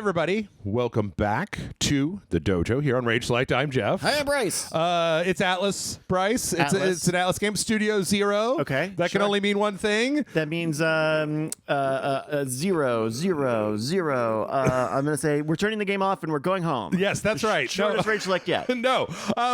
everybody. Welcome back to the Dojo here on RageSelect. I'm Jeff. Hi, I'm Bryce. It's Atlas, Bryce. Atlas. It's an Atlas game, Studio Zero. Okay, That can only mean one thing. That means 0, 0, 0. I'm going to say we're turning the game off and we're going home. Yes, that's right. Shortest RageSelect yet. No.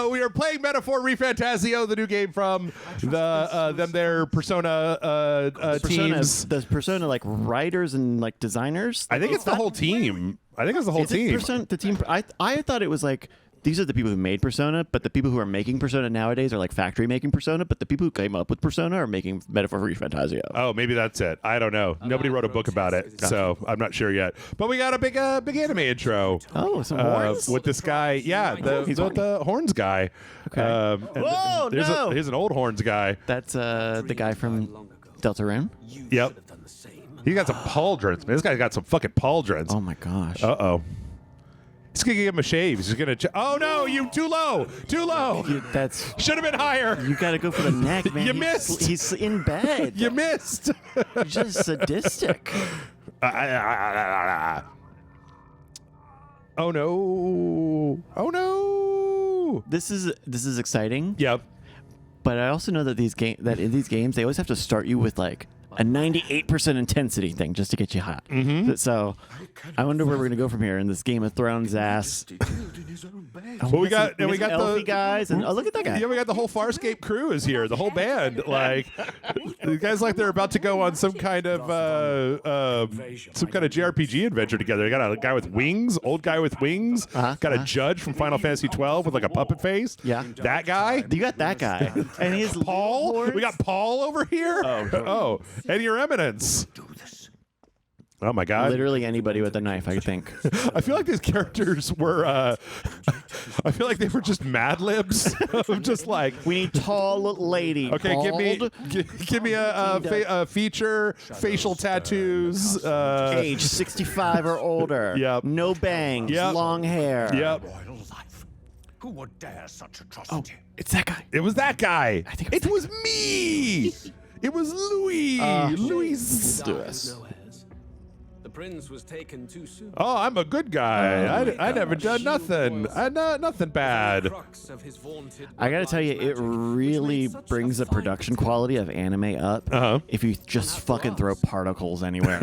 We are playing Metaphor ReFantazio, the new game from their Persona teams. The Persona, like, writers and, like, designers? I think it's the whole team. I think it's the whole team. The team. I thought it was like these are the people who made Persona, but the people who are making Persona nowadays are like factory making Persona, but the people who came up with Persona are making Metaphor ReFantazio. Oh, maybe that's it. I don't know. Nobody wrote a book about it, so I'm not sure yet. But we got a big anime intro. Oh, some horns? With this guy. Yeah, the horns guy. Okay. Whoa, no! Here's an old horns guy. That's the guy from Deltarune? Yep. He got some pauldrons, man. This guy's got some fucking pauldrons. Oh, my gosh. Uh-oh. He's going to give him a shave. He's going to... Oh, no, you too low. Too low. That's... Should have been higher. You got to go for the neck, man. You missed. He's in bed. You missed. You're just sadistic. Oh, no. Oh, no. This is exciting. Yep. But I also know that in these games, they always have to start you with, like, a 98% intensity thing just to get you hot. Mm-hmm. So I wonder where we're gonna go from here in this Game of Thrones ass. Well, we got the guys, and look at that guy. Yeah, we got the whole Farscape crew is here. The whole band, like the guys, like they're about to go on some kind of JRPG adventure together. They got a guy with wings, old guy with wings. Got a judge from Final Fantasy 12 with like a puppet face. Yeah, that guy. You got that guy, and he's Paul. We got Paul over here. Oh. And Your Eminence. Oh my God! Literally anybody with a knife, I think. I feel like these characters were. I feel like they were just Mad Libs of just like we need tall lady. Okay, bald. give me a feature, facial tattoos, age 65 or older. Yep. No bangs. Yep. Long hair. Yep. Who would dare such atrocity? Oh, it's that guy. It was that guy. I think it was me. It was Louis. Louis. Do us. The prince was taken too soon. Oh, I'm a good guy. I never done nothing. Nothing bad. I gotta tell you, it really brings the production quality of anime up if you just fucking throw particles anywhere.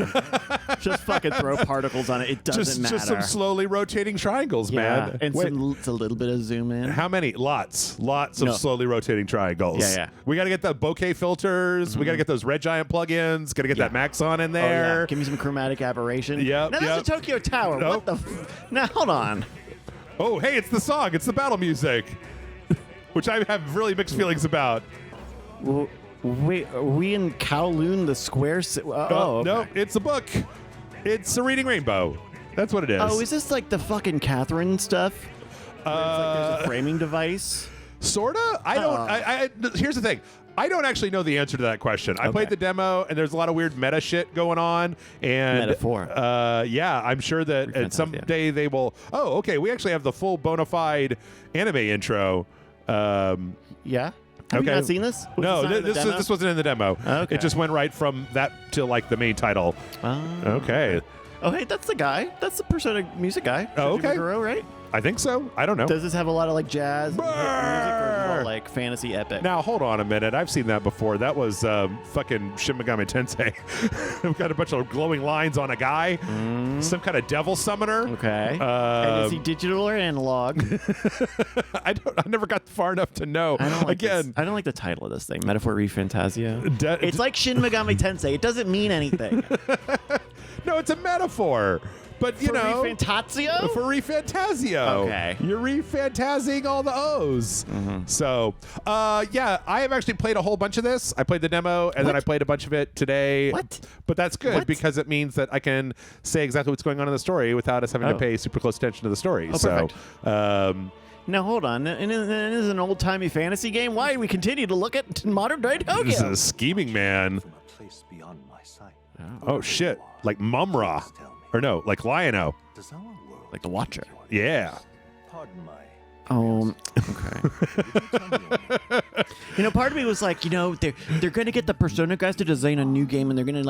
Just fucking throw particles on it. It doesn't matter. Just some slowly rotating triangles, man. And it's a little bit of zoom in. How many? Lots of slowly rotating triangles. Yeah. We got to get the bokeh filters. We got to get those Red Giant plugins. Got to get that Maxon in there. Oh, yeah. Give me some chromatic aberration. Yep. Now that's a Tokyo Tower. Nope. What the? Now hold on. Oh, hey, it's the song. It's the battle music, which I have really mixed feelings about. Well, wait, are we in Kowloon, the square? Okay. No, it's a book. It's a Reading Rainbow. That's what it is. Oh, is this like the fucking Catherine stuff? Where it's like there's a framing device. Sorta. I don't. Here's the thing. I don't actually know the answer to that question. I played the demo, and there's a lot of weird meta shit going on. And Metaphor. Yeah, I'm sure that at some day they will. Oh, okay. We actually have the full bona fide anime intro. Yeah. Have you not seen this? No, this wasn't in the demo. Okay. It just went right from that to like the main title. Okay. Oh, hey, that's the guy. That's the Persona music guy. Oh, okay. Meguro, right? I think so. I don't know. Does this have a lot of like jazz music, or is it all, like fantasy epic? Now hold on a minute. I've seen that before. That was fucking Shin Megami Tensei. We've got a bunch of glowing lines on a guy. Some kind of devil summoner. Okay. And is he digital or analog? I never got far enough to know. I don't like Again, I don't like the title of this thing. Metaphor ReFantazio. It's like Shin Megami Tensei. It doesn't mean anything. No, it's a metaphor. But, you know. ReFantazio? For ReFantazio. Okay. You're refantasing all the O's. So, yeah, I have actually played a whole bunch of this. I played the demo, and then I played a bunch of it today. What? But that's good because it means that I can say exactly what's going on in the story without us having to pay super close attention to the story. Perfect. Now, hold on. And this is an old-timey fantasy game? Why do we continue to look at modern-day Tokyo? This is a scheming man. Oh, shit. Like Mumra. Or no, like Lion-O. Like the Watcher. Yeah. Pardon my Okay. Part of me was like, they're gonna get the Persona guys to design a new game, and they're gonna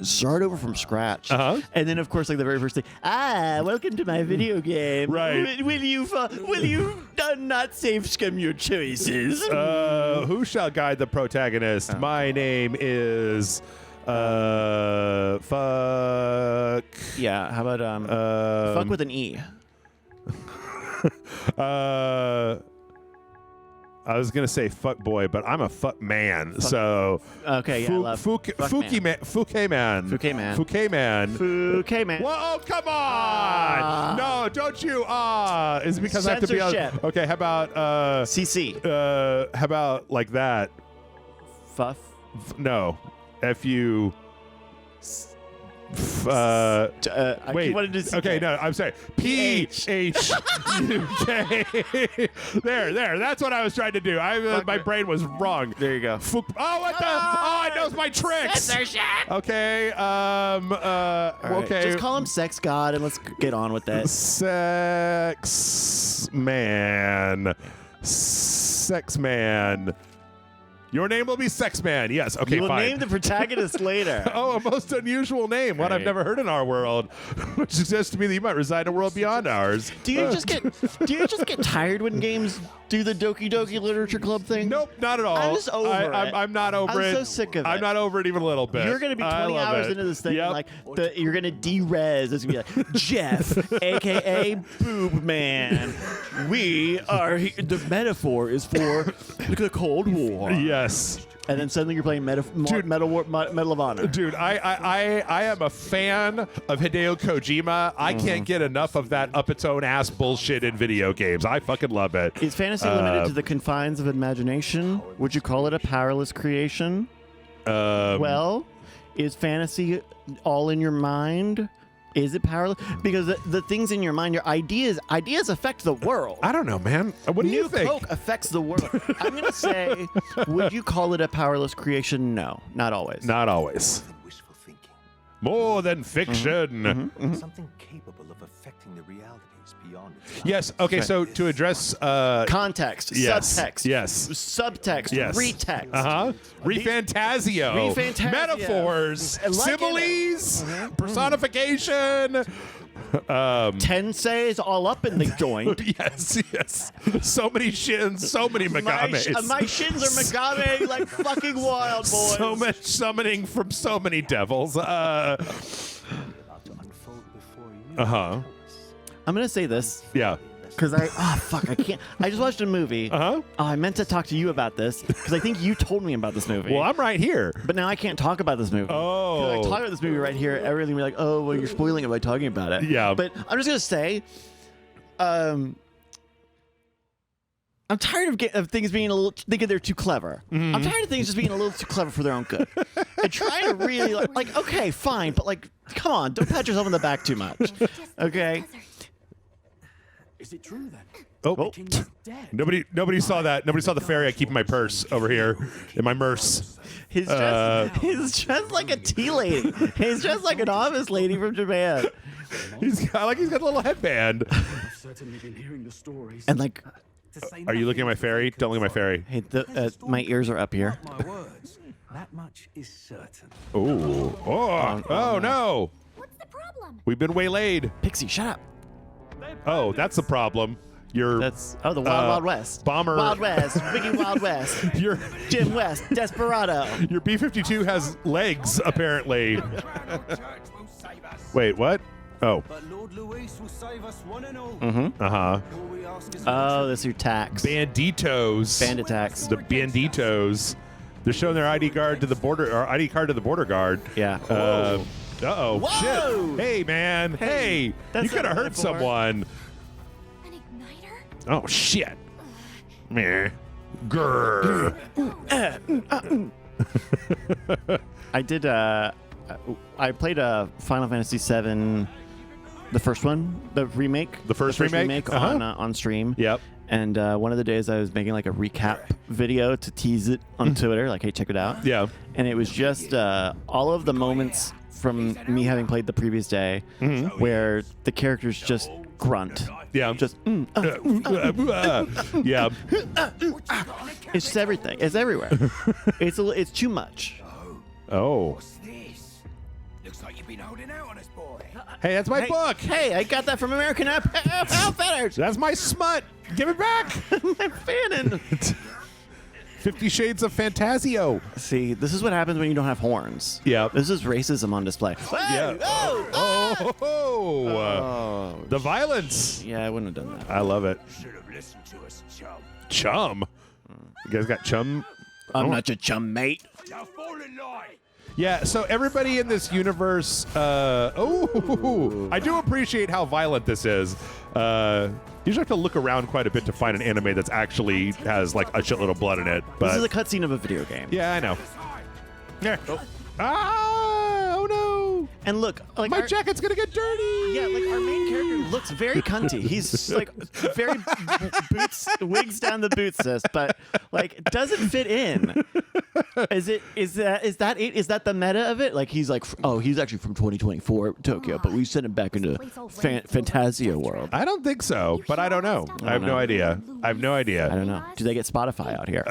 start over from scratch. And then of course, like the very first thing, welcome to my video game. Right. Will you not safe scum your choices? Who shall guide the protagonist? My name is. Fuck. Yeah. How about fuck with an E? I was gonna say fuck boy, but I'm a fuck man. So okay, yeah, Fouquet man. Whoa, oh, come on! No, don't you? Is it because I have to be on? Okay, how about CC? How about like that? Fuff? No, FU. Wait. Okay, no, I'm sorry. PHUK. There. That's what I was trying to do. My brain was wrong. There you go. What the? Oh, it knows my tricks. Censorship. Okay. Right. Okay. Just call him Sex God and let's get on with that. Sex man. Your name will be Sex Man. Yes. Okay, you will fine. name the protagonist later. Oh, a most unusual name. One I've never heard in our world, which suggests to me that you might reside in a world beyond ours. Do you just get tired when games do the Doki Doki Literature Club thing? Nope, not at all. I'm just over it. I'm not over it. I'm so sick of it. I'm not over it even a little bit. You're going to be 20 hours into this thing, yep. and you're going to de-res. It's going to be like, Jeff, a.k.a. Boob Man. We are, the metaphor is for the Cold War. Yes. And then suddenly you're playing Medal of Honor. Dude, I am a fan of Hideo Kojima. I can't get enough of that up its own ass bullshit in video games. I fucking love it. Is fantasy limited to the confines of imagination? Would you call it a powerless creation? Well, is fantasy all in your mind? Is it powerless? Because the things in your mind, your ideas affect the world. I don't know, man. What do you think? New Coke affects the world. I'm going to say, would you call it a powerless creation? No, not always. Not always. Wishful thinking. More than fiction. Something capable of affecting the realities beyond its Yes. Okay. So to address context, yes, subtext, yes, subtext, yes, ReText, ReFantazio, metaphors, similes, personification. Tensei is all up in the joint. Yes. So many shins, so many megames. My shins are megame like fucking wild, boys. So much summoning from so many devils. I'm gonna say this. Yeah. Because I can't. I just watched a movie. I meant to talk to you about this because I think you told me about this movie. Well, I'm right here. But now I can't talk about this movie. Oh. If I talk about this movie right here, everything will be like, oh, well, you're spoiling it by talking about it. Yeah. But I'm just going to say, I'm tired of things being thinking they're too clever. I'm tired of things just being a little too clever for their own good. And trying to really, okay, fine, but come on, don't pat yourself on the back too much. Okay? Is it true then? Oh, nobody saw that. Nobody saw the fairy I keep in my purse over here, in my merce. He's dressed like a tea lady. He's dressed like an office lady from Japan. He's got a little headband. I've certainly been hearing the stories. And are you looking at my fairy? Don't look at my fairy. Hey, my ears are up here. My words. That much is certain. Oh no! What's the problem? We've been waylaid. Pixie, shut up. Oh, that's the problem. The Wild Wild West. Bomber. Wild West. Ricky Wild West. Jim West. Desperado. Your B-52 has legs, apparently. Wait, what? Oh. But Lord Luis will save us one and all. Uh-huh. All we ask is This is your tax. Banditos. Bandit tax. The Banditos. They're showing their ID card to the border guard. Yeah. Uh-oh. Whoa! Shit. Hey, man. Hey. That's You could have not hurt for it. someone. An igniter? Oh, shit. Meh. Grr. I did. I played Final Fantasy VII, the first one, the remake. The first remake? on stream. Yep. And one of the days I was making a recap video to tease it on Twitter, hey, check it out. Yeah. And it was just all of the moments from me having played the previous day where the characters just grunt. Yeah. Just yeah. it's just everything. It's everywhere. It's too much. Oh. What's this? Looks like you've been holding out on us, boy. Hey, that's my book. Hey, I got that from American Outfitters. That's my smut. Give it back. My fannin. 50 Shades of Fantasio. See, this is what happens when you don't have horns. Yeah. This is racism on display. Yeah. Oh. The violence. Yeah, I wouldn't have done that. I love it. Should have listened to us, chum. Chum. You guys got chum? I'm not your chum, mate. Now fall in line. Yeah, so everybody in this universe, I do appreciate how violent this is. You just have to look around quite a bit to find an anime that's actually has like a shitload of blood in it. But This is a cutscene of a video game. yeah, I know. Yeah. Oh no! And look, like My jacket's gonna get dirty. Yeah, like our main character looks very cunty. He's like very wigs down the boots, sis, but like doesn't fit in. Is that the meta of it? Like he's like, oh, he's actually from 2024 Tokyo, but we sent him back into Fantasio world. I don't think so, but I don't know. I have no idea. I have no idea. I don't know. Do they get Spotify out here?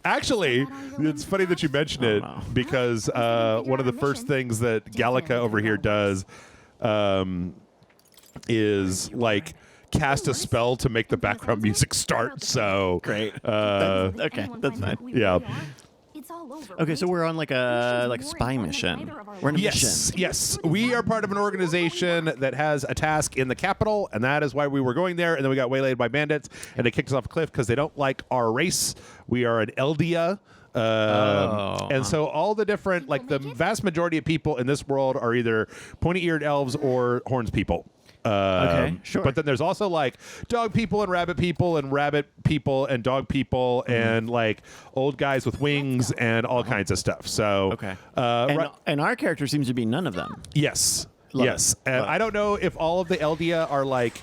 Actually, it's funny that you mention it because one of the first things that Gallica over here does is like cast a spell to make the background music start. So Great. Okay, that's fine. Yeah. Okay, so we're on like a spy mission. We're in a mission. Yes. We are part of an organization that has a task in the capital, and that is why we were going there. And then we got waylaid by bandits, and they kicked us off a cliff because they don't like our race. We are an Eldia. And so all the different, like the vast majority of people in this world are either pointy-eared elves or horns people. Okay, sure. But then there's also like dog people and rabbit people and dog people and like old guys with wings and all kinds of stuff. So Okay. And our character seems to be none of them. Yes. Love yes. it. And Love it. I don't know if all of the Eldia are like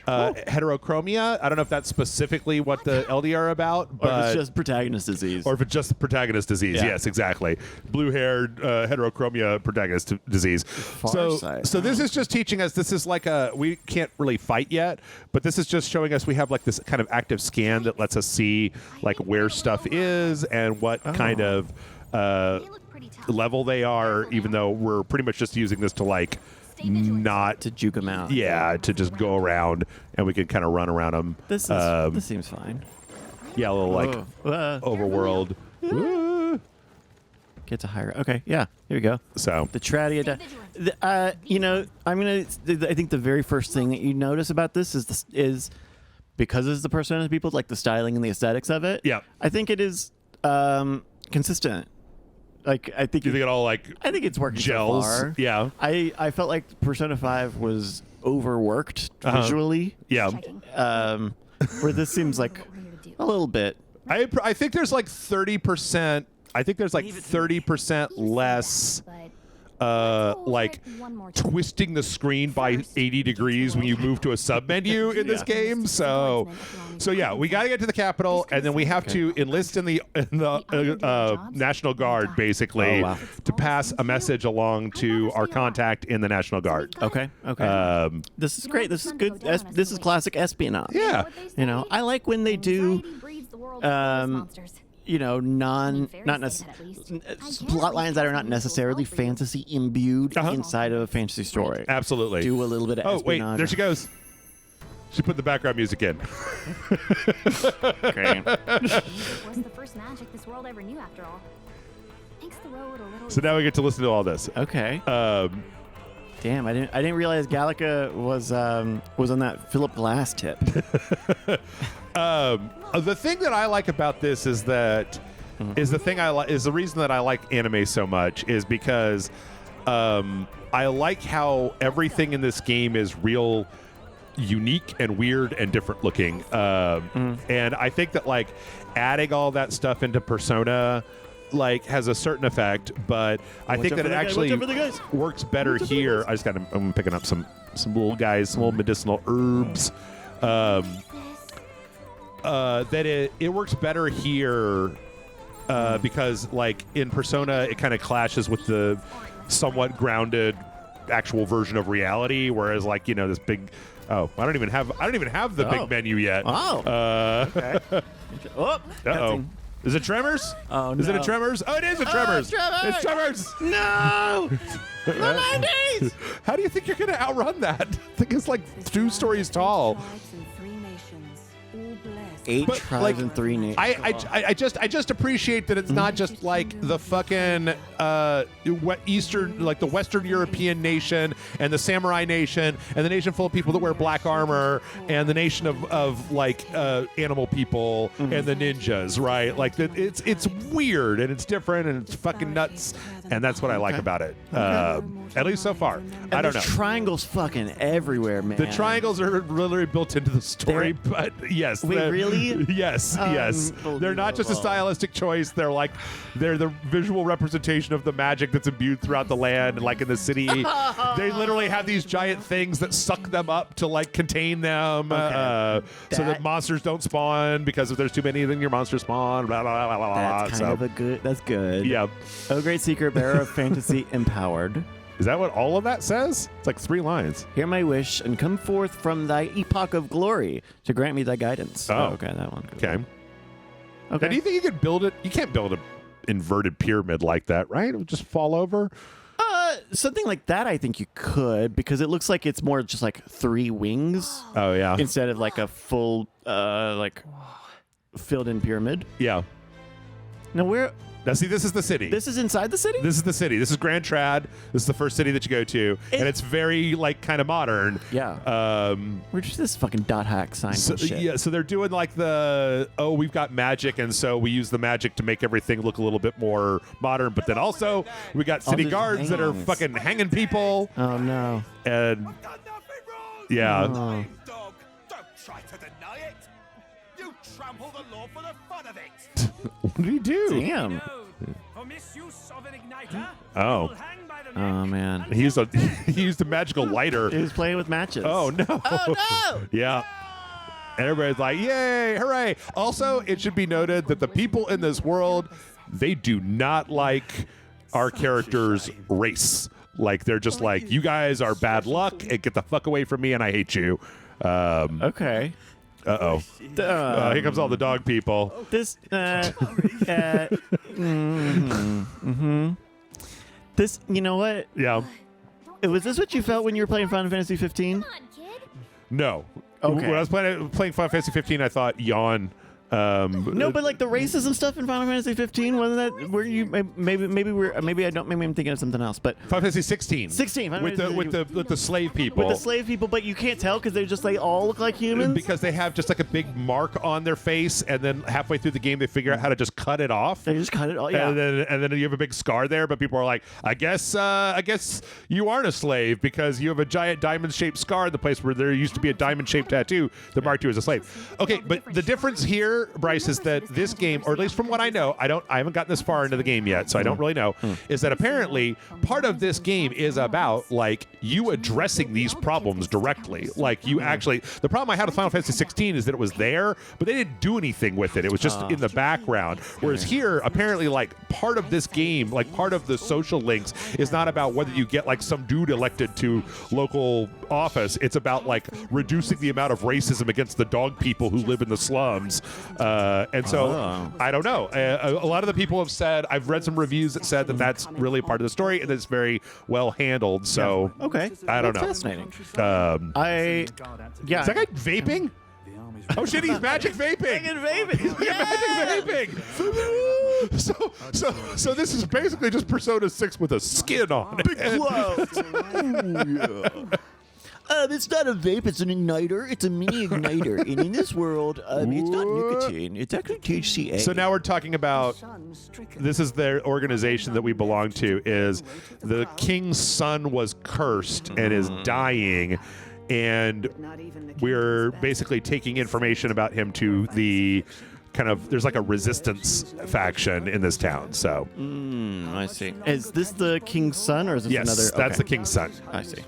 heterochromia. I don't know if that's specifically what the Eldia are about, Or if but it's just protagonist disease. or if it's just protagonist disease. Yeah. Yes, exactly. Blue-haired heterochromia protagonist disease. So this is just teaching us. This is like we can't really fight yet, but this is just showing us we have like this kind of active scan that lets us see like where stuff is and what kind of level they are, even though we're pretty much just using this to like not to juke them out. Yeah, to just go around and we can kind of run around them. This seems fine. Yeah, a little like overworld. Get to higher. Okay, yeah, here we go. So The Tradia. I think the very first thing that you notice about this is because it's the Persona people, like the styling and the aesthetics of it. Yeah. I think it is consistent. Like I think you think it all like I think it's working gels? so far. Yeah. I felt like Persona 5 was overworked visually. Yeah. Where this seems like a little bit. I think there's like 30%. I think there's like 30% less like twisting the screen by 80 degrees when you move to a sub menu in this game. So yeah, we got to get to the capital, and then we have to enlist in the National Guard basically to pass a message along to our contact in the National Guard. Okay. This is great. This is good. This is classic espionage. Yeah. I like when they do plot lines that are not necessarily fantasy imbued inside of a fantasy story. Absolutely. Do a little bit of espionage. Oh, wait, there she goes. She put the background music in. Great. It was the first magic this world ever knew, after all. Makes the road a little. So now we get to listen to all this. Okay. Damn, I didn't realize Gallica was on that Philip Glass tip. The thing that I like about this is that is the reason that I like anime so much is because I like how everything in this game is real unique and weird and different looking. And I think that like adding all that stuff into Persona like has a certain effect, but I think that it actually works better here. I'm picking up some little guys, some little medicinal herbs. That it works better here because like in Persona it kind of clashes with the somewhat grounded actual version of reality, whereas like this big. Oh, I don't even have the big menu yet. Oh. Okay. Oh. Uh-oh. Is it Tremors? Oh, no. Is it a Tremors? Oh, it is a Tremors. Tremors! It's Tremors. No. The 90s. How do you think you're going to outrun that? I think it's like 2 stories tall. 8 But, tribes like, and 3 nations. I just appreciate that it's not just like the fucking Eastern, like the Western European nation and the samurai nation and the nation full of people that wear black armor and the nation of like animal people and the ninjas, right? Like it's weird and it's different and it's fucking nuts, and that's what I like about it. At least so far. And I don't know. there's triangles fucking everywhere, man. The triangles are literally built into the story, but yes. Wait, really? Yes, yes. They're not just a stylistic choice. They're the visual representation of the magic that's imbued throughout the land, and like in the city. They literally have these giant things that suck them up to like contain them, so that monsters don't spawn, because if there's too many, then your monsters spawn. Blah, blah, blah, blah, blah. That's kind of a good. That's good. Yeah. Oh, great secret, bearer of fantasy, empowered. Is that what all of that says? It's like 3 lines. Hear my wish and come forth from thy epoch of glory to grant me thy guidance. Oh. Okay, that one. Okay. Okay. Now, do you think you could build it? You can't build an inverted pyramid like that, right? It would just fall over. Something like that, I think you could, because it looks like it's more just like 3 wings Oh yeah. instead of like a full, like filled-in pyramid. Yeah. Now, where? Now see, this is the city. This is inside the city? This is the city. This is Grand Trad. This is the first city that you go to, and it's very like kind of modern. Yeah. Where's just this fucking dot hack sign So, shit? yeah, so they're doing like we've got magic, and so we use the magic to make everything look a little bit more modern. But then also we got city these guards that are hangings. fucking hanging people, Oh, no. and yeah, Oh. Dog, don't try to deny it. You trample the law for the fun of it. what did he do? Damn. For misuse of an igniter, Oh. will hang by the Oh, neck. man. He used a magical lighter. He was playing with matches. Oh no! Oh, no! Yeah. And everybody's like, yay, hooray. Also, it should be noted that the people in this world, they do not like our character's race. Like, they're just like, you guys are bad luck, and get the fuck away from me, and I hate you. Okay. Uh-oh. Here comes all the dog people. This, This, you know what? Yeah. Was this what you felt when you were playing Final Fantasy 15? Come on, kid. No. Okay. When I was playing Final Fantasy 15, I thought yawn. No, but like the racism stuff in Final Fantasy 15, wasn't that where you maybe I'm thinking of something else, but Final Fantasy 16. 16 with the slave people. with the slave people, but you can't tell because they all look like humans. Because they have just like a big mark on their face, and then halfway through the game they figure out how to just cut it off. They just cut it all. Yeah. And then you have a big scar there, but people are like, I guess you aren't a slave because you have a giant diamond-shaped scar in the place where there used to be a diamond-shaped tattoo that marked you as a slave. Okay, but the difference here, Bryce, is that this game, or at least from what I know, I haven't gotten this far into the game yet, so I don't really know, is that apparently part of this game is about like you addressing these problems directly. Like you actually, the problem I had with Final Fantasy 16 is that it was there, but they didn't do anything with it. It was just in the background. Whereas here, apparently, like part of this game, like part of the social links, is not about whether you get like some dude elected to local office. It's about like reducing the amount of racism against the dog people who live in the slums. And so I don't know. A lot of the people have said, I've read some reviews that said that that's really part of the story and that it's very well handled. So Okay. I don't That's know. fascinating. Is that guy vaping? Oh shit, he's magic vaping. Magic vaping. So this is basically just Persona 6 with a skin on it. It's not a vape, it's an igniter. It's a mini igniter. And in this world, it's not nicotine. It's actually THCA. So now we're talking about, this is their organization that we belong to, is the king's son was cursed and is dying, and we're basically taking information about him to the kind of, there's like a resistance faction in this town. So I see. Is this the king's son, or is this yes, another? that's the Okay. king's son. I see.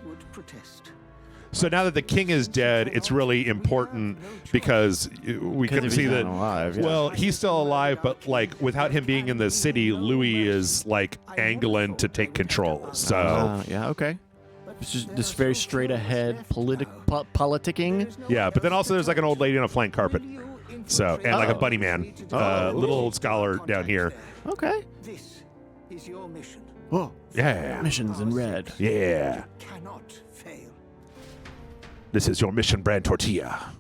So now that the king is dead, it's really important because we can if see he's that. not alive, yeah. Well, he's still alive, but like without him being in the city, Louis is like angling to take control. So Yeah. Okay. just this very straight ahead politicking. Yeah, but then also there's like an old lady on a flank carpet. So, and like a bunny man. Little old scholar down here. Okay. This is your mission. Whoa. Yeah. Missions in red. Yeah. Cannot fail. This is your mission brand tortilla.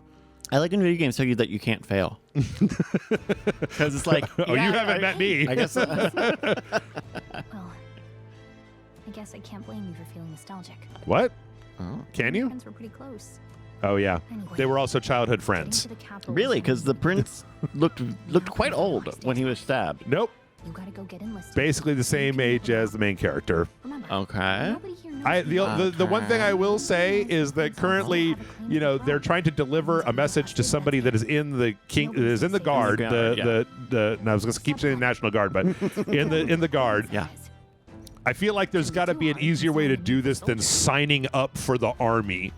I like in video games tell you that you can't fail. Because it's like, Oh, you haven't met me. I guess. Well, I guess I can't blame you for feeling nostalgic. What? Oh. Can you? Friends were pretty close. Oh, yeah. Anyway, They were also childhood getting friends. to the capital Really? was Because the prince looked quite old when he was stabbed. Nope. You gotta go get enlisted. Basically the same age as the main character. Remember, Okay. nobody here knows The one thing I will say is that currently, you know, they're trying to deliver a message to somebody that is in the guard. In the guard, No, I was going to keep saying National Guard, but in the guard. Yeah. I feel like there's got to be an easier way to do this than signing up for the army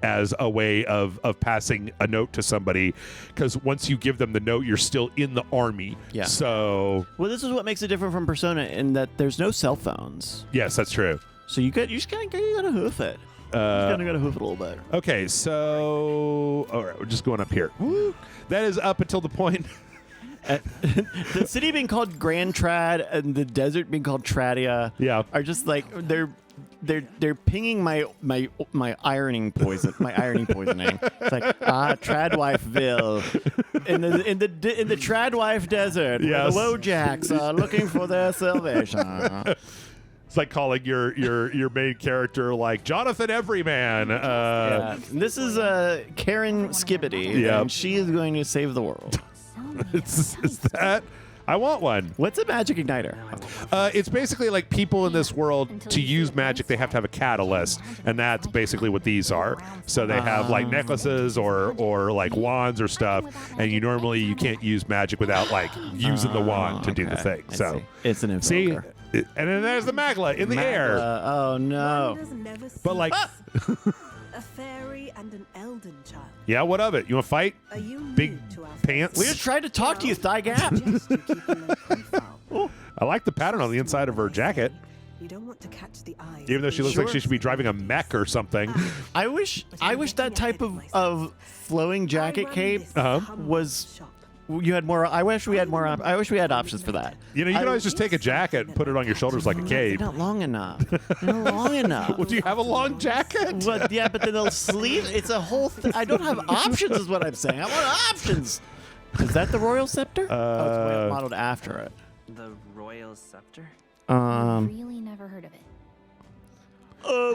as a way of passing a note to somebody, because once you give them the note, you're still in the army. Yeah. So Well, this is what makes it different from Persona in that there's no cell phones. yes, that's true. So you just gotta hoof it. You gotta hoof it a little bit. Okay, so all right, we're just going up here. Woo. That is up until the point. The city being called Grand Trad and the desert being called Tradia are just like they're pinging my ironing poison, my ironing poisoning. It's like Tradwifeville in the Tradwife Desert, where Yes. the Wojaks are looking for their salvation. It's like calling your main character like Jonathan Everyman. This is Karen Skibbity, Yep. and she is going to save the world. It's that. I want one. What's a magic igniter? It's basically like people in this world, to use magic, they have to have a catalyst, and that's basically what these are. So they have like necklaces or like wands or stuff, and you can't use magic without like using the wand to do the thing. I So see. It's an see, invoker. and then there's the Magla in the air. Oh no! Wonders never But like, cease. A fairy and an Elden child. yeah, what of it? You want to fight? Are you Big new to our pants? We just tried to talk to you, Thigh Gap. suggest you keep a low profile. I like the pattern on the inside of her jacket, You don't want to catch the eyes. even though she looks like she should be driving a mech or something. I wish that type of flowing jacket cape was. You had more. I wish we had more. I wish we had options for that. You know, you can always just take a jacket and put it on your shoulders like a cape. Not long enough. Not long enough. Well, do you have a long jacket? But yeah, but then they'll sleeve. It's a whole. I don't have options, is what I'm saying. I want options. Is that the royal scepter? It's modeled after it. The royal scepter? really never heard of it.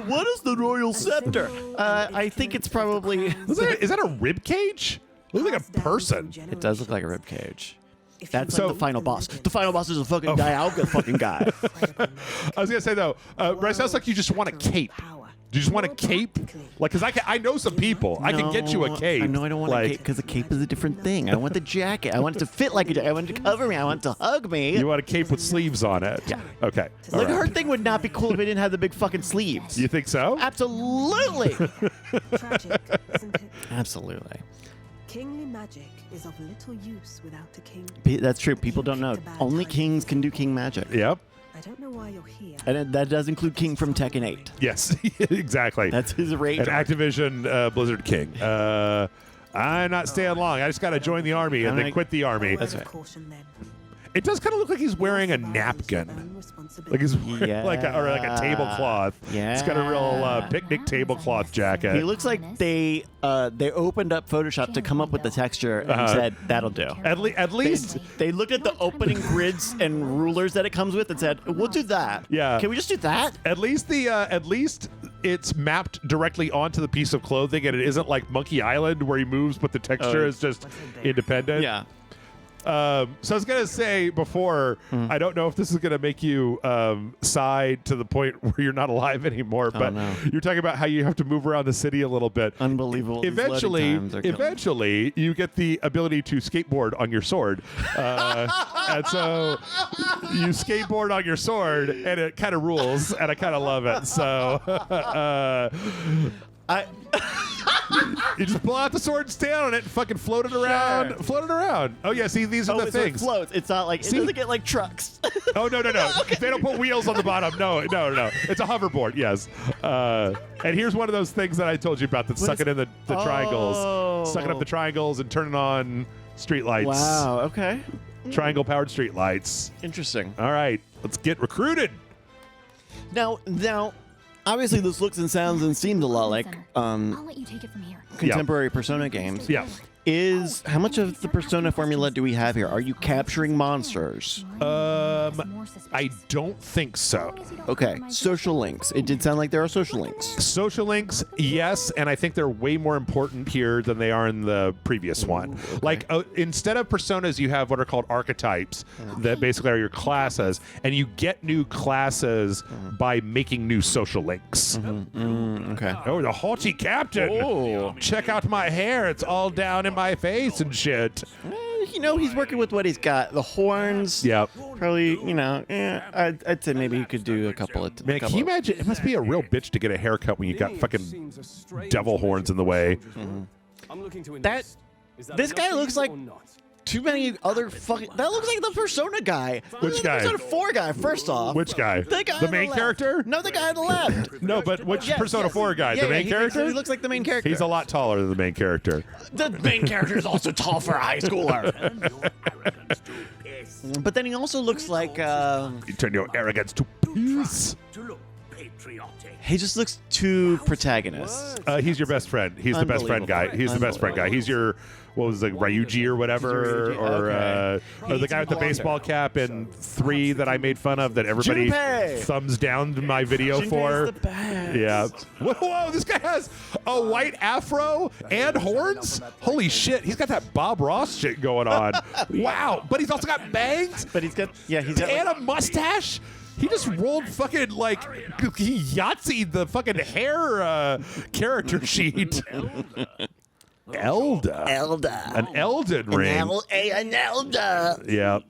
What is the royal scepter? I think it's probably. Is that a rib cage? It looks like a person. It does look like a rib cage. If That's you like the final boss. The final boss is a fucking Dialga fucking guy. I was gonna say though, Bryce, sounds like you just want a cape. Do you just want a cape? Like, cause I know some people. I can get you a cape. I know I don't want like, a cape because a cape is a different thing. I want the jacket. I want it to fit like a jacket. I want it to cover me. I want it to hug me. You want a cape with sleeves on it. Yeah. Okay. All Like right. her thing would not be cool if it didn't have the big fucking sleeves. You think so? Absolutely. Tragic, isn't it? Absolutely. Kingly magic is of little use without a king. That's true. People don't know. Only kings can do king magic. Yep. I don't know why you're here. And that does include King from Tekken 8. Yes. Exactly. That's his rage. An Activision Blizzard King. I'm not staying long. I just got to join the army and then quit the army. That's Word right. of caution, then. It does kind of look like he's wearing a napkin. Like he's wearing like a tablecloth. Yeah. It's got a real picnic tablecloth jacket. He looks like they opened up Photoshop to come up with the texture and said, that'll do. At least They looked at the opening grids and rulers that it comes with and said, we'll do that. Yeah. Can we just do that? at least it's mapped directly onto the piece of clothing, and it isn't like Monkey Island where he moves, but the texture is just independent. Yeah. So I was gonna say before, I don't know if this is gonna make you sigh to the point where you're not alive anymore. But no. you're talking about how you have to move around the city a little bit. Unbelievable. These loading times are killing me. Eventually, you get the ability to skateboard on your sword, and so you skateboard on your sword, and it kind of rules, and I kind of love it. So. You just pull out the sword, stand on it, and fucking float it around. Sure. Float it around. Oh, yeah, see, these are the so it things. floats. It's not like, it doesn't get like trucks. Oh, no. Okay. They don't put wheels on the bottom. No. It's a hoverboard, yes. And here's one of those things that I told you about that's sucking in the triangles. Sucking up the triangles and turning on street lights. Wow, okay. Triangle-powered street lights. Interesting. All right, let's get recruited. Now, obviously this looks and sounds and seems a lot like I'll let you take it from here. contemporary Persona games. Yeah. How much of the Persona formula do we have here? Are you capturing monsters? I don't think so. Okay, social links. It did sound like there are social links. Social links, yes, and I think they're way more important here than they are in the previous one. Okay. Like, instead of personas, you have what are called archetypes that basically are your classes, and you get new classes by making new social links. Okay. Oh, the haughty captain! Oh. Check out my hair; it's all down in my face and shit. He's working with what he's got. The horns. Yep. Probably, I'd say maybe he could do a couple of. Man, can you imagine? It must be a real bitch to get a haircut when you got fucking devil horns in the way. This guy looks like too many other fucking. That looks like the Persona guy. Which guy? Persona 4 guy. First off. Which guy? The guy. The on main left. character? No, the guy on the left. No, but which Persona 4 guy? Yeah, The main character? He looks like the main character. He's a lot taller than the main character. The main character is also tall for a high schooler. But then he also looks like. You turn your arrogance to peace. He just looks too protagonist. He's your best friend. He's the best friend guy. He's the best friend guy. He's your, what was it, Ryuji or whatever, or the guy with the baseball cap in 3 that I made fun of that everybody Junpei. thumbs down my video for. The best. Yeah. Whoa, this guy has a white afro and horns? Holy shit, he's got that Bob Ross shit going on. Wow. But he's also got bangs But he's got and a mustache. He just rolled fucking, like, he Yahtzeed the fucking hair character sheet. Elda. An Elden ring. An Elda. Yeah.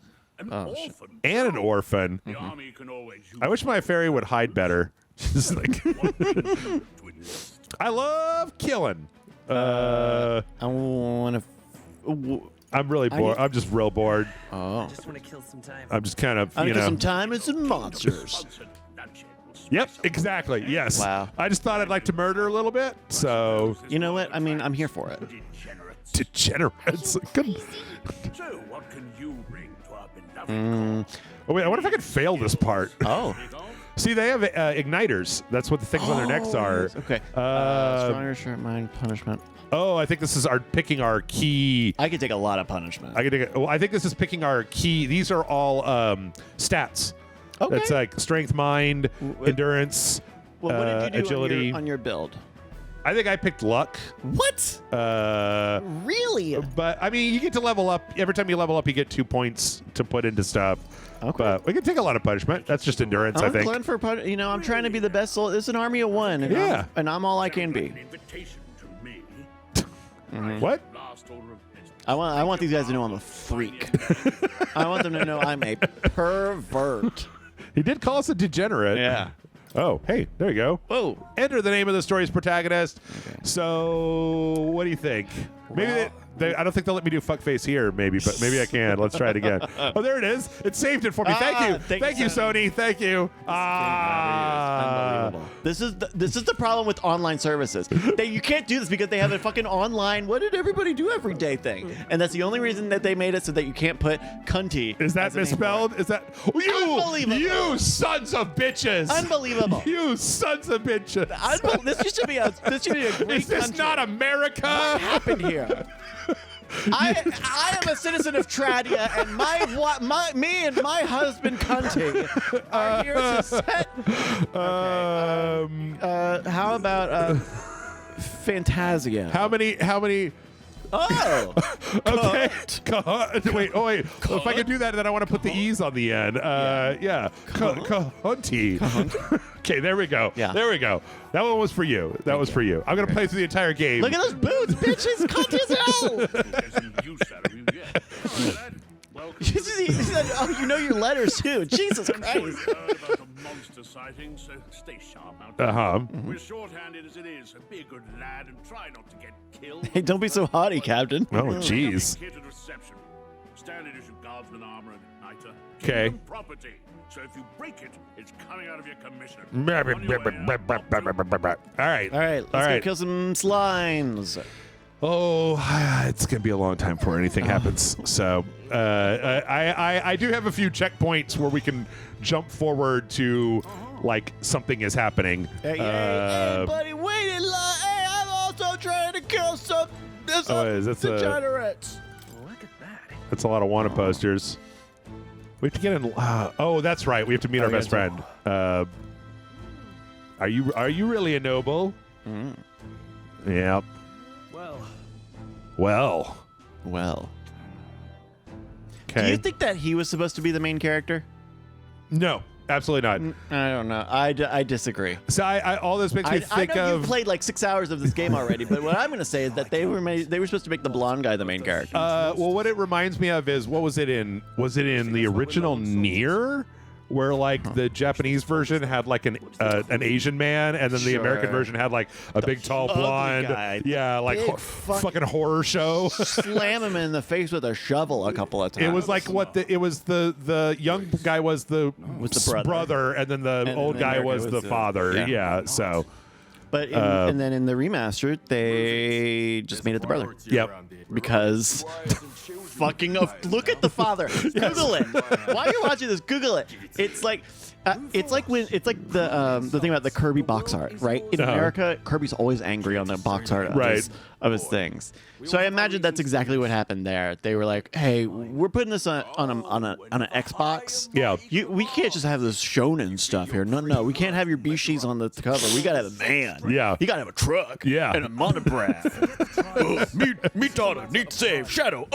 Oh, shit. And an orphan. I wish my fairy would hide better. Just like, I love killing. I want to. I'm really bored. I'm just real bored. Oh. Just want to kill some time. I'm just kind of, Some time and some monsters. Yep, exactly. Yes. Wow. I just thought I'd like to murder a little bit. So. You know what? I mean, I'm here for it. Degenerates. Good. So, what can you bring to our beloved Oh, wait, I wonder if I could fail this part. Oh. See, they have igniters. That's what the things on their necks are. Okay. Stronger, sharp mind, punishment. Oh, I think this is picking our key. I could take a lot of punishment. I think this is picking our key. These are all stats. Okay. That's like strength, mind, endurance, Well, what did you do agility. on your build? I think I picked luck. What? Really? But I mean, you get to level up. Every time you level up, you get 2 points to put into stuff. Okay. But we can take a lot of punishment. That's just endurance, I think. I'm glad for I'm trying to be the best soul. It's an army of one. And Yeah. I'm all I can be. invitation to me? What? Last order of business. I want these guys to know I'm a freak. I want them to know I'm a pervert. He did call us a degenerate. Yeah. Oh, hey, there you go. Whoa. Enter the name of the story's protagonist. Okay. So, what do you think? Maybe I don't think they'll let me do fuckface here, maybe, but maybe I can. Let's try it again. Oh, there it is. It saved it for me. Thank you. Thank you, Sony. Thank you. Unbelievable. This is the problem with online services. You can't do this because they have a fucking online what did everybody do every day thing. And that's the only reason that they made it so that you can't put cunty. Is that as a name for misspelled? Is that Unbelievable. You sons of bitches. Unbelievable. You sons of bitches. This should be a great Is this country. not America? What happened here? I am a citizen of Tradia, and me and my husband Cunty are here to set. How about Fantasia? How many? Oh, Okay. Wait. If I could do that, then I want to put the E's on the end. Yeah. Cahunty. Okay, there we go. Yeah. There we go. That one was for you. That was for you. I'm going to play through the entire game. look at those boots, bitches! Cunty as hell. He said, "Oh, you know your letters too." Jesus Christ. monster sightings, so stay sharp out Uh-huh. We're short-handed as it is, so be a good lad and try not to get killed. Hey, don't be so haughty, Captain. Oh, jeez. Kit at reception. Standard issue guardsman armor and igniter. Okay. Kingdom property. So if you break it, it's coming out of your commission. All right. All right, let's go kill some slimes. Oh, it's gonna be a long time before anything happens. So, I do have a few checkpoints where we can jump forward to, like, something is happening. Hey, buddy, wait in line. Hey, I'm also trying to kill some That's degenerates. Look at that. that's a lot of wanted posters. We have to get in. Oh, that's right. We have to meet our best friend. Are you really a noble? Yep. Well. Okay. Do you think that he was supposed to be the main character? No, absolutely not. I don't know. I disagree. So I all this makes me think I know of. you've played like 6 hours of this game already, but what I'm going to say is that they were supposed to make the blonde guy the main character. Well, what it reminds me of is, what was it in? Was it in the original Nier, where like the Japanese version had like an Asian man, and then the American version had like a big tall ugly blonde, guy. yeah, like Big fucking horror show. Slam him in the face with a shovel a couple of times. It was like the young guy was the brother, and then the old guy was the father. Yeah, so. But and then in the remastered, they just made it the brother. Yep. Because look at the father. Google it. While you're watching this, Google it. It's like the thing about the Kirby box art, right? In America, Kirby's always angry on the box art of his things. So I imagine that's exactly what happened there. They were like, "Hey, we're putting this on an Xbox. Yeah, we can't just have this shonen stuff here. No, we can't have your Bishis on the cover. We gotta have a man. Yeah, you gotta have a truck. Yeah, and a monograph. Me daughter need to save Shadow.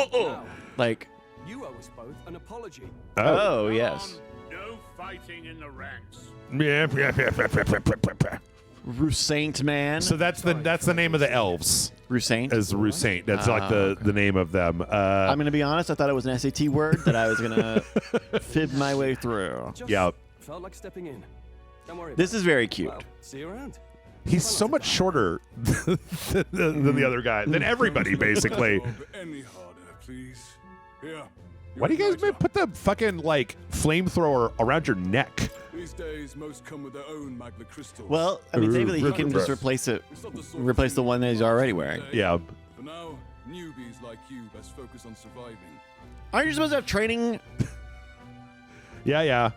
Like, you owe us both an apology. Oh yes. No fighting in the ranks. Yeah. Rusaint man. So that's the name of the elves. Rusaint? As Rusaint. That's like the name of them. I'm going to be honest. I thought it was an SAT word that I was going to fib my way through. Yeah. Felt like stepping in. Don't worry. This is very cute. Well, see you around. He's so much shorter than the other guy, than everybody, basically. Any harder, please. Here. Why do you guys put the fucking, like, flamethrower around your neck? These days, most come with their own Magna Crystal. Well, I mean, thankfully he can just replace the one that he's already wearing. Yeah. For now, newbies like you best focus on surviving. Aren't you supposed to have training? Yeah.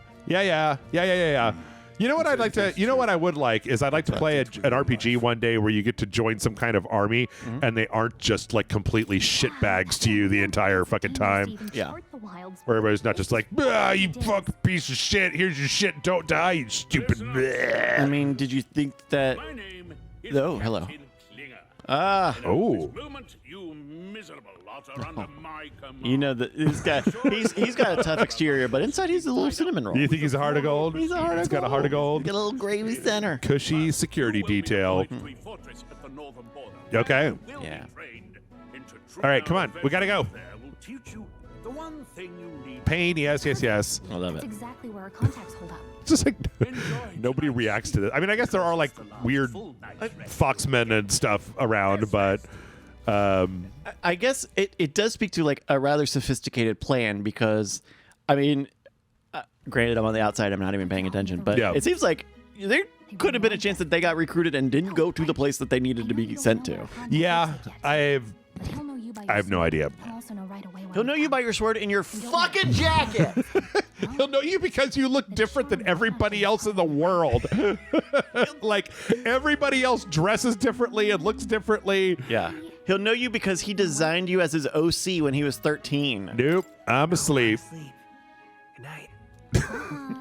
You know what I'd like to? You know what I would like is I'd like to play an RPG one day where you get to join some kind of army, and they aren't just like completely shitbags to you the entire fucking time. Yeah. Where everybody's not just like, you fucking piece of shit. Here's your shit. Don't die, you stupid. Bleh. I mean, did you think that? My name is Oh, hello. Captain Klinger. Oh. This moment, you miserable lot are under my command. You know that this guy, he's got a tough exterior, but inside he's a little cinnamon roll. You think he's a heart of gold? He's a heart of He's got a heart of gold. He's got a little gravy center. Cushy security detail. Fortress at the northern border. Okay. Yeah. All right, come on. We gotta go. Will teach you the one thing you need. Pain, yes. I love That's it. exactly where our contacts hold up. It's just like nobody reacts to this. I mean, I guess there are like weird foxmen and stuff around, but I guess it does speak to like a rather sophisticated plan because, I mean, granted, I'm on the outside, I'm not even paying attention, but it seems like there could have been a chance that they got recruited and didn't go to the place that they needed to be sent to. Yeah, I have no idea. He'll know you by your sword in your fucking jacket. He'll know you because you look different than everybody else in the world. Like, everybody else dresses differently and looks differently. Yeah. He'll know you because he designed you as his OC when he was 13. Nope, I'm asleep. Good night.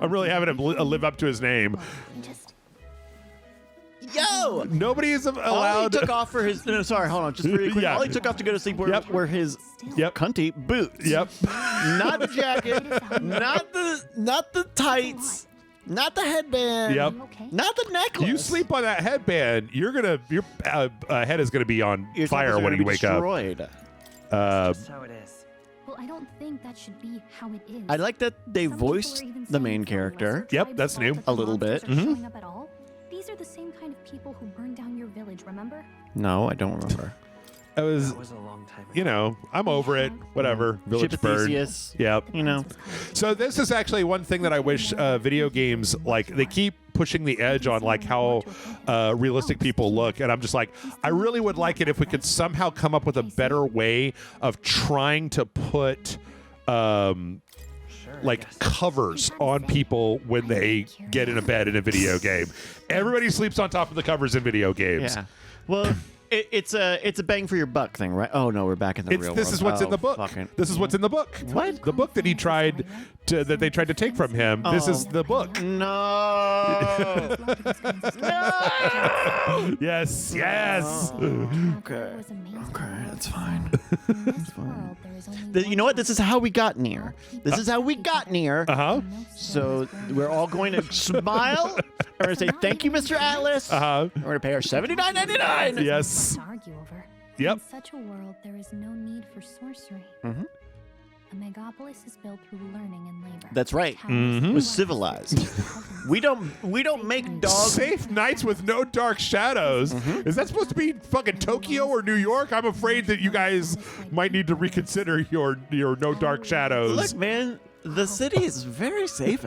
I'm really having him live up to his name. Yo! Nobody is All he allowed. took off for his... No, sorry, hold on. Just really quick. Yeah. All he took off to go to sleep were his cunty boots. Yep. Not the jacket. not the tights. Not the headband. Yep. Not the necklace. You sleep on that headband, your head is gonna be on Your fire temples are when gonna you be wake destroyed. up. That's how it is. Well, I don't think that should be how it is. I like that they Some people are voiced even the saying main for a lesser character. Yep, tribe's that's fault new. that the A little monsters bit. are showing up at all. These are the same kind of people who burned down your village, remember? No, I don't remember. It was, That was a long time ago. you know, I'm over it. Whatever. Village Ship of bird. Theseus. Yep. You know. So this is actually one thing that I wish video games, like, they keep pushing the edge on like how realistic people look, and I'm just like, I really would like it if we could somehow come up with a better way of trying to put like covers on people when they get in a bed in a video game. Everybody sleeps on top of the covers in video games. Yeah. Well, it's a bang for your buck thing, right? Oh no, we're back in the real world. This is what's in the book. This is what's in the book. What? The book that he tried to that they tried to take from him. This is the book. No. No. Yes. Yes. Okay, that's fine. You know what? This is how we got near. This is how we got near. Uh-huh. So we're all going to smile. We're going to say, thank you, Mr. Atlas. Uh-huh. We're going to pay our $79.99. Yes. To argue over. Yep. In such a world, there is no need for sorcery. Mhm. A megapolis is built through learning and labor. That's right. Mhm. We're civilized. We don't make dogs. Safe nights with no dark shadows. Is that supposed to be fucking Tokyo or New York? I'm afraid that you guys might need to reconsider your no dark shadows. Look, man, the city is very safe.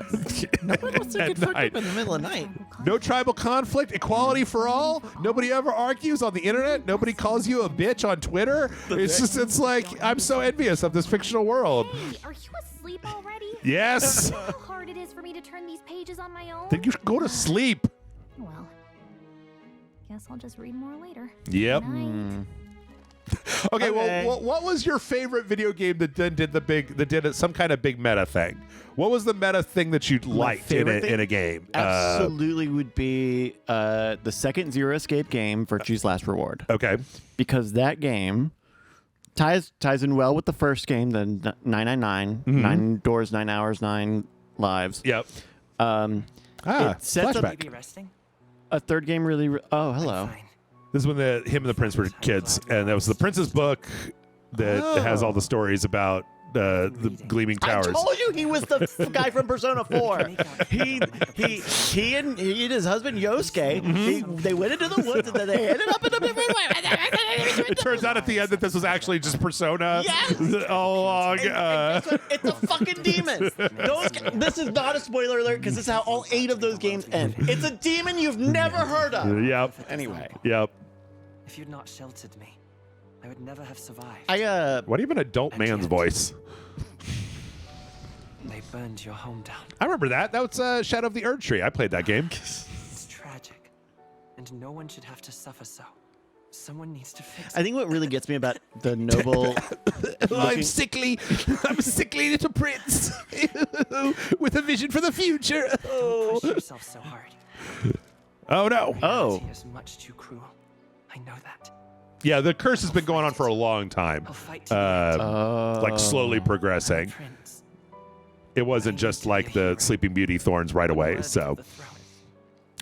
Nobody wants to At get fucked night. up in the middle of the night. No tribal conflict, equality for all. Nobody ever argues on the internet. Nobody calls you a bitch on Twitter. It's like, I'm so envious of this fictional world. Hey, are you asleep already? Yes. How hard it is for me to turn these pages on my own? Then you should go to sleep. Well, guess I'll just read more later. Yep. Night. Okay, Okay. well, what was your favorite video game that then did some kind of big meta thing? What was the meta thing that you liked in favorite thing? a game? Absolutely would be the second Zero Escape game, Virtue's Last Reward. Okay. Because that game ties in well with the first game, the 999, 9 doors, 9 hours, 9 lives. Yep. It sets up Maybe resting? a third game really. Oh, hello. Fine. This is when him and the prince were kids, and that was the prince's book that has all the stories about the Gleaming Towers. I told you he was the guy from Persona 4. He and his husband Yosuke, they went into the woods and then they ended up in a different way. It turns out at the end that this was actually just Persona Yes! all along. And guess what? It's a fucking demon. This is not a spoiler alert because this is how all 8 of those games end. It's a demon you've never heard of. Yep. Anyway, Yep. If you'd not sheltered me, I would never have survived. What even adult man's voice? They burned your home down. I remember that. That was Shadow of the Erd Tree. I played that game. It's tragic, and no one should have to suffer so. Someone needs to fix it. I think what really gets me about the noble. I'm sickly. I'm a sickly little prince with a vision for the future. Don't push yourself so hard. Oh no. Reality is much too cruel. I know that. Yeah, the curse has been going on for a long time. I'll fight to the end. Like slowly progressing. Prince. It wasn't just like the Sleeping Beauty thorns right away. Worthy So of the throne.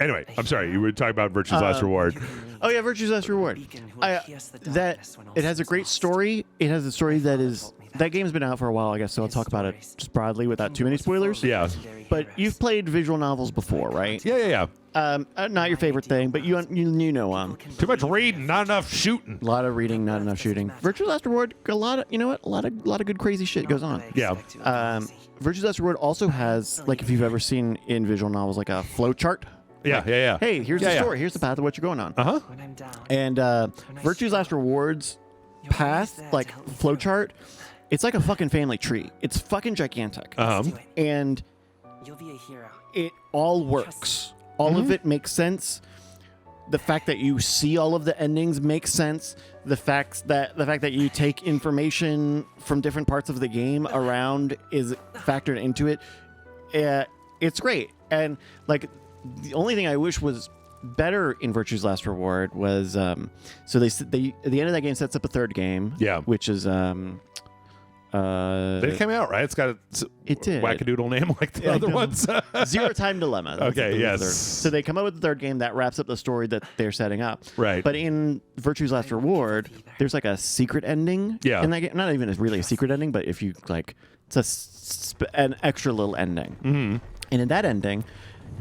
anyway, I'm sorry. You were talking about Virtue's Last Reward. Oh yeah, Virtue's Last Reward. Beacon who will pierce the That darkness when all it has a seems great lost. story. It has a story that is that game's been out for a while, I guess. So I'll talk about it just broadly without too many spoilers. Yeah. But you've played visual novels before, right? Yeah. Not your favorite thing, but you know Too much reading, not enough shooting. a lot of reading, not enough shooting. Virtue's Last Reward, a lot of good crazy shit goes on. Yeah. Virtue's Last Reward also has, like, if you've ever seen in visual novels, like a flow chart. Yeah. Hey, here's Yeah, the yeah. story. Here's the path of what you're going on. Uh-huh. When I'm down, And Virtue's Last Reward's you're always path, there like to help me flow through. chart, it's like a fucking family tree. It's fucking gigantic. Let's do it. And You'll be a hero. it all works. All of it makes sense. The fact that you see all of the endings makes sense. The fact that you take information from different parts of the game around is factored into it. It's great. And like the only thing I wish was better in Virtue's Last Reward was so they at the end of that game sets up a third game. Yeah. Which is It came out, right? It's got a It did. wackadoodle name like the other ones. Zero Time Dilemma. That's Okay, the yes. third. So they come up with the third game that wraps up the story that they're setting up. Right. But in Virtue's Last Reward, there's like a secret ending. Yeah. And like, not even really a secret ending, but if you like, it's an extra little ending. Mm-hmm. And in that ending,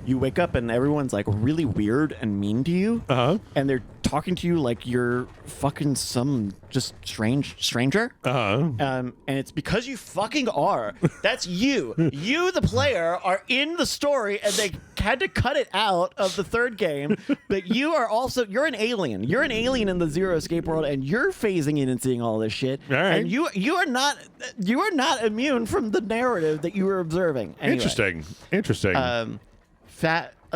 you wake up and everyone's like really weird and mean to you. Uh-huh. And they're talking to you like you're fucking some just stranger. Uh-huh. And it's because you fucking are. That's you. You, the player, are in the story, and they had to cut it out of the third game. But you are also, you're an alien. You're an alien in the Zero Escape world, and you're phasing in and seeing all this shit. All right. And you are not immune from the narrative that you were observing. Anyway, Interesting.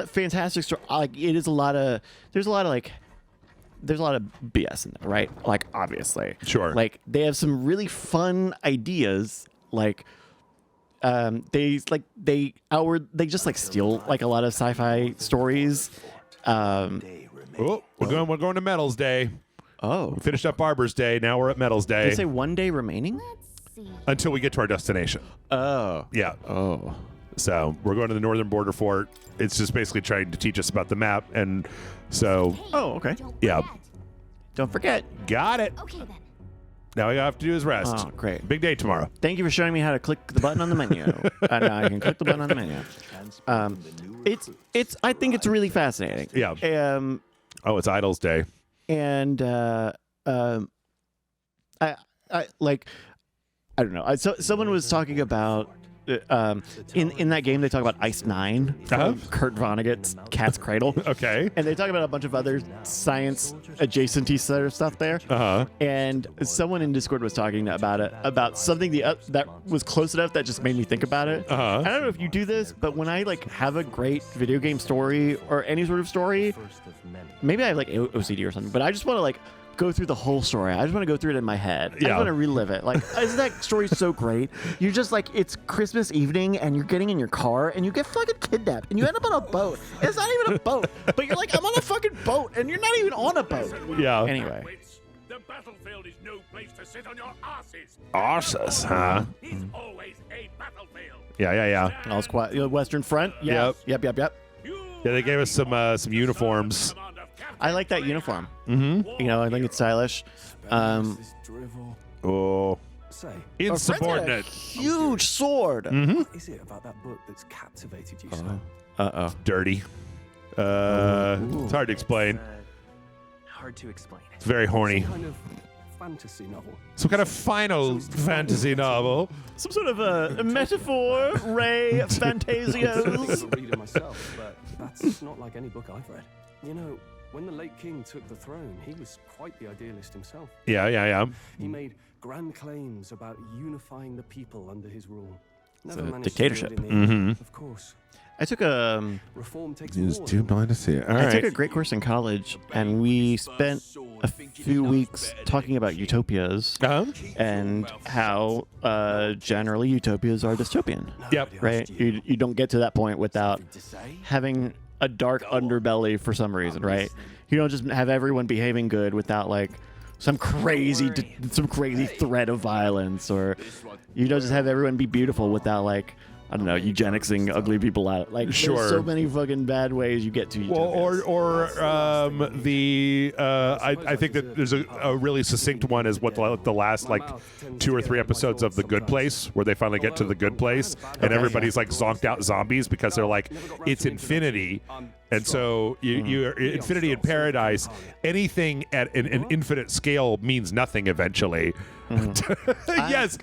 Fantastic story. Like, it is a lot of. There's a lot of BS in there, right? Like, obviously, Sure. Like, they have some really fun ideas. Like, they just like steal like a lot of sci-fi stories. We're going to Metals Day. Oh, We finished up Barber's Day. Now we're at Metals did Day they say one day remaining? Let's see. until we get to our destination. Oh, Yeah. oh. So we're going to the Northern Border Fort. It's just basically trying to teach us about the map, and so Oh, okay. Don't Yeah. forget. Don't forget. got it. Okay then. Now all you have to do is rest. Oh, great. Big day tomorrow. Thank you for showing me how to click the button on the menu. And I can click the button on the menu. I think it's really fascinating. Yeah. Oh, it's Idols Day. And I don't know. So someone was talking about in that game they talk about Ice 9, from Kurt Vonnegut's Cat's Cradle. Okay. And they talk about a bunch of other science adjacenty sort of stuff there. Uh-huh. And someone in Discord was talking about it, about something that was close enough that just made me think about it. Uh-huh. I don't know if you do this, but when I like have a great video game story or any sort of story, maybe I have like OCD or something, but I just want to like go through the whole story. I just want to go through it in my head. I just want to relive it. Like, isn't that story so great? You're just like, it's Christmas evening and you're getting in your car and you get fucking kidnapped and you end up on a boat. It's not even a boat, but you're like, I'm on a fucking boat and you're not even on a boat. Yeah. Anyway. The battlefield is no place to sit on your asses. Arses, huh? It's always a battlefield. Yeah. All's quiet. Western Front? Yep. Yep. Yeah, they gave us some uniforms. I like that uniform. Mm-hmm. You know, I think it's stylish. Oh. Insubordinate. Huge sword. Mm-hmm. What is it about that book that's captivated you so? Uh-oh. Dirty. It's hard to explain. Hard to explain. It's very horny. Some kind of fantasy novel. Some kind of final fantasy novel. Some sort of a metaphor, ReFantazio. I read it myself, but that's not like any book I've read. You know, when the late king took the throne, he was quite the idealist himself. Yeah. He made grand claims about unifying the people under his rule. It's Never a managed to do it dictatorship. in the end, Of course. I took a Reform takes He was more too than blind to see it. All I took right. a great course in college, and we spent a few weeks talking about utopias and how generally utopias are dystopian. Yep. Right? You don't get to that point without having a dark underbelly for some reason, right? You don't just have everyone behaving good without like some crazy threat of violence, or you don't just have everyone be beautiful without like, I don't know, eugenicsing ugly people out. Like, Sure. there's so many fucking bad ways you get to utopias. I think that there's a really succinct one is what the last like 2 or 3 episodes of The Good Place, where they finally get to the good place and everybody's like zonked out zombies because they're like, it's infinity. And so you're infinity in paradise. Anything at an infinite scale means nothing eventually. Yes.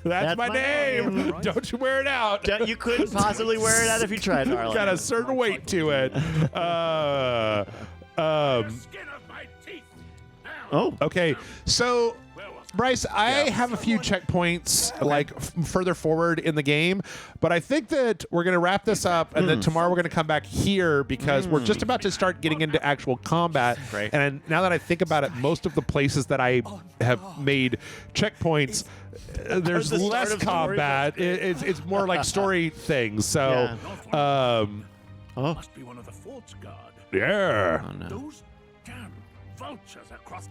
That's my name. Don't you wear it out. You couldn't possibly wear it out if you tried, darling. Got a certain weight to it. Skin of my teeth. Oh. Okay, so Bryce, I have a few checkpoints like further forward in the game, but I think that we're going to wrap this up, and then tomorrow we're going to come back here because we're just about to start getting into actual combat. Right. And now that I think about it, most of the places that I have made checkpoints, there's the start less of story. combat. It's more like story things. So, Oh. Must be one of the fort's guard. yeah. Oh, no. Those damn vultures across.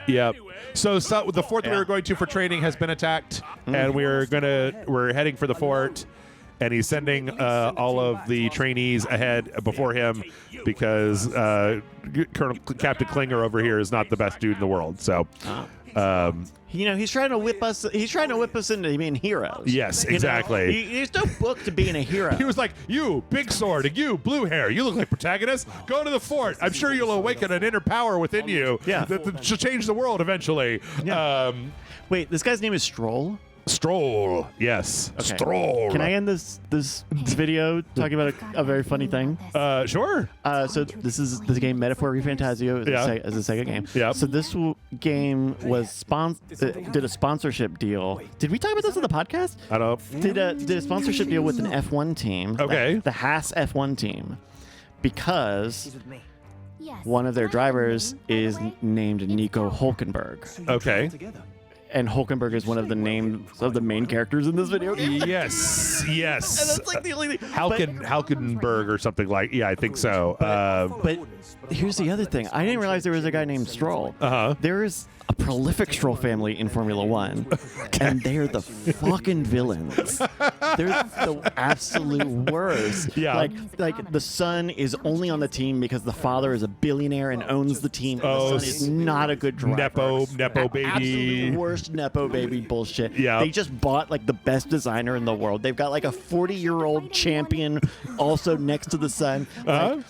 Yep. Anyway, So the fort that we were going to for training has been attacked, and we're heading for the fort. And he's sending all of the trainees ahead before him because Captain Klinger over here is not the best dude in the world. So, he's trying to whip us. He's trying to whip us into being heroes. Yes, exactly. He's no book to being a hero. He was like, "You, big sword, and you, blue hair. You look like protagonists. Go to the fort. I'm sure you'll awaken an inner power within you that should change the world eventually." Yeah. Wait, this guy's name is Stroll? Stroll, yes. Okay. Stroll. Can I end this video talking about a very funny thing? Sure. So this is the game Metaphor ReFantazio is a Sega game. Yeah. So this game was did a sponsorship deal. Did we talk about this on the podcast? I don't. Did a sponsorship deal with an F1 team. Okay. The Haas F1 team, because one of their drivers is named Nico Hulkenberg. Okay. And Hulkenberg is one of the names of the main characters in this video game. Yes. And that's like the only thing. Halkenberg or something like. Yeah, I think so. But here's the other thing. I didn't realize there was a guy named Stroll. There is a prolific Stroll family in Formula One, and they're the fucking villains. They're the absolute worst. Yeah. Like the son is only on the team because the father is a billionaire and owns the team. And the son is not a good driver. Nepo baby. Absolute worst Nepo baby bullshit. Yeah. They just bought like the best designer in the world. They've got like a 40-year-old champion also next to the son. Like,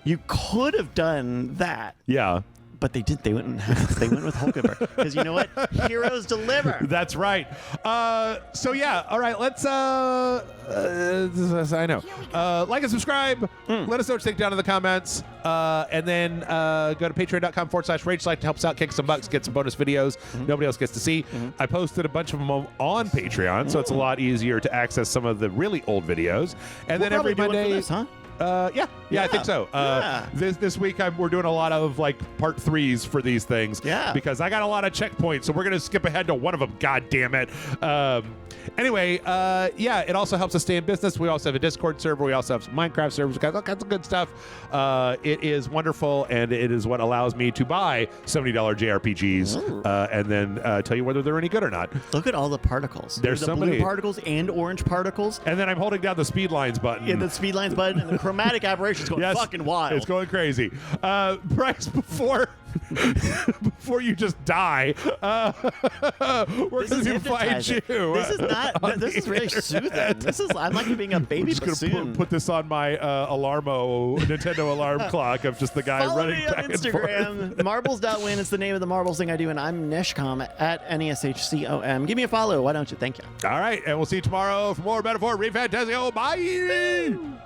you could have done that. Yeah. But they did. They went with Hulkenberg because you know what? Heroes deliver. That's right. So yeah. All right. Let's. I know. Like and subscribe. Let us know what you think down in the comments. And then go to patreon.com/RageSelect to help us out, kick some bucks, get some bonus videos nobody else gets to see. I posted a bunch of them on Patreon, so it's a lot easier to access some of the really old videos. And then every Monday, this, huh? Yeah, I think so. This week we're doing a lot of like part 3s for these things. Yeah. Because I got a lot of checkpoints, so we're gonna skip ahead to one of them. God damn it. Anyway, it also helps us stay in business. We also have a Discord server. We also have some Minecraft servers. We got all kinds of good stuff. It is wonderful, and it is what allows me to buy $70 JRPGs and then tell you whether they're any good or not. Look at all the particles. There's the so blue many particles and orange particles. And then I'm holding down the speed lines button. Yeah, the speed lines button and the chromatic aberration's going fucking wild. It's going crazy. Bryce, before you just die, we're going to find you. This is not. This is really soothing. I'm like being a baby. I'm just going to put this on my Nintendo alarm clock of just the guy Follow running me on back Instagram. and forth. Marbles.win is the name of the marbles thing I do, and I'm Neshcom at NESHCOM. Give me a follow. Why don't you? Thank you. All right, and we'll see you tomorrow for more Metaphor ReFantazio. Bye.